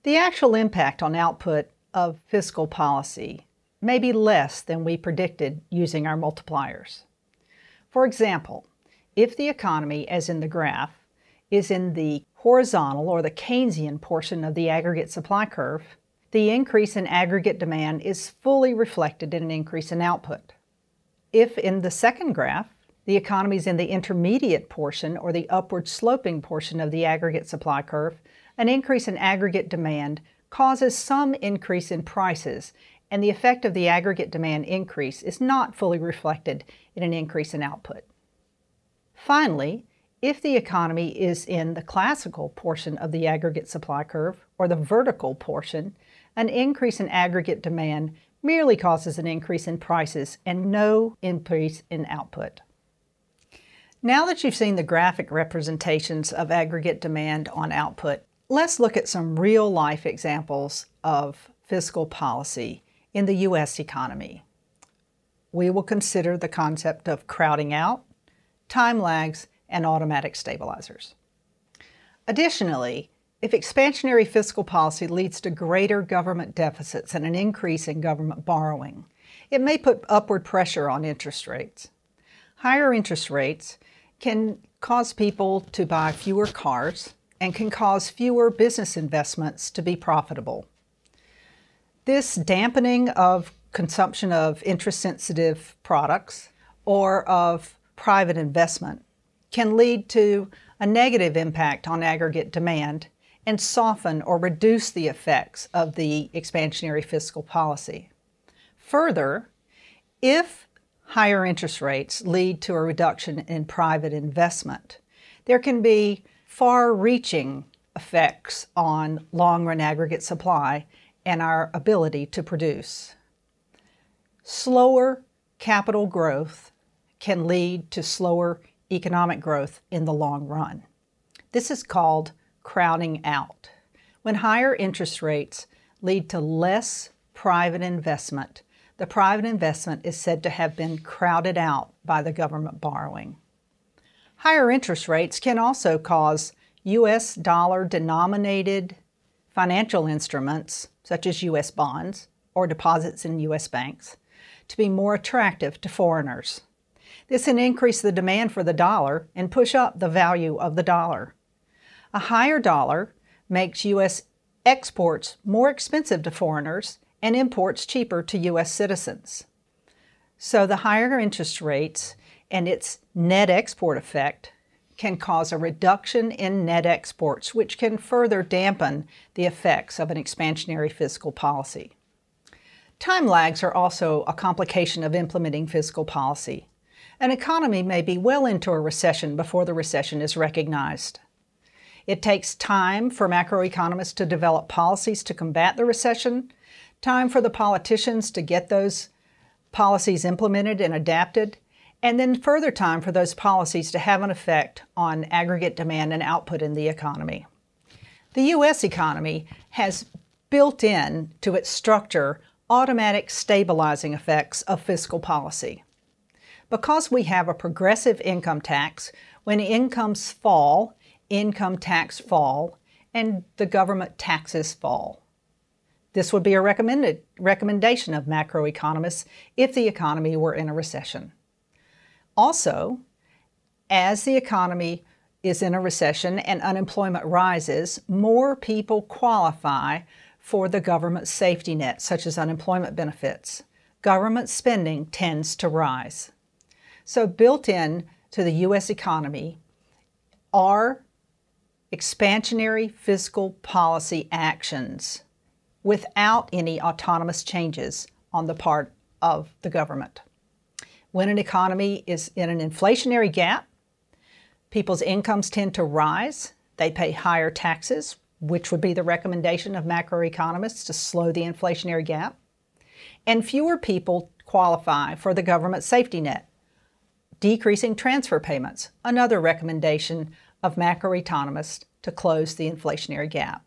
The actual impact on output of fiscal policy may be less than we predicted using our multipliers. For example, if the economy, as in the graph, is in the horizontal or the Keynesian portion of the aggregate supply curve, the increase in aggregate demand is fully reflected in an increase in output. If in the second graph, the economy is in the intermediate portion or the upward sloping portion of the aggregate supply curve, an increase in aggregate demand causes some increase in prices, and the effect of the aggregate demand increase is not fully reflected in an increase in output. Finally, if the economy is in the classical portion of the aggregate supply curve, or the vertical portion, an increase in aggregate demand merely causes an increase in prices and no increase in output. Now that you've seen the graphic representations of aggregate demand on output, let's look at some real-life examples of fiscal policy in the U.S. economy. We will consider the concept of crowding out, time lags, and automatic stabilizers. Additionally, if expansionary fiscal policy leads to greater government deficits and an increase in government borrowing, it may put upward pressure on interest rates. Higher interest rates can cause people to buy fewer cars and can cause fewer business investments to be profitable. This dampening of consumption of interest-sensitive products or of private investment can lead to a negative impact on aggregate demand and soften or reduce the effects of the expansionary fiscal policy. Further, if higher interest rates lead to a reduction in private investment, there can be far-reaching effects on long-run aggregate supply and our ability to produce. Slower capital growth can lead to slower economic growth in the long run. This is called crowding out. When higher interest rates lead to less private investment, the private investment is said to have been crowded out by the government borrowing. Higher interest rates can also cause U.S. dollar-denominated financial instruments, such as U.S. bonds or deposits in U.S. banks, to be more attractive to foreigners. This can increase the demand for the dollar and push up the value of the dollar. A higher dollar makes U.S. exports more expensive to foreigners and imports cheaper to U.S. citizens. So the higher interest rates and its net export effect can cause a reduction in net exports, which can further dampen the effects of an expansionary fiscal policy. Time lags are also a complication of implementing fiscal policy. An economy may be well into a recession before the recession is recognized. It takes time for macroeconomists to develop policies to combat the recession, time for the politicians to get those policies implemented and adapted, and then further time for those policies to have an effect on aggregate demand and output in the economy. The U.S. economy has built in to its structure automatic stabilizing effects of fiscal policy. Because we have a progressive income tax, when incomes fall, income tax fall, and the government taxes fall. This would be a recommendation of macroeconomists if the economy were in a recession. Also, as the economy is in a recession and unemployment rises, more people qualify for the government safety net, such as unemployment benefits. Government spending tends to rise. So built in to the U.S. economy are expansionary fiscal policy actions without any autonomous changes on the part of the government. When an economy is in an inflationary gap, people's incomes tend to rise. They pay higher taxes, which would be the recommendation of macroeconomists to slow the inflationary gap. And fewer people qualify for the government safety net, decreasing transfer payments, another recommendation of macroeconomists to close the inflationary gap.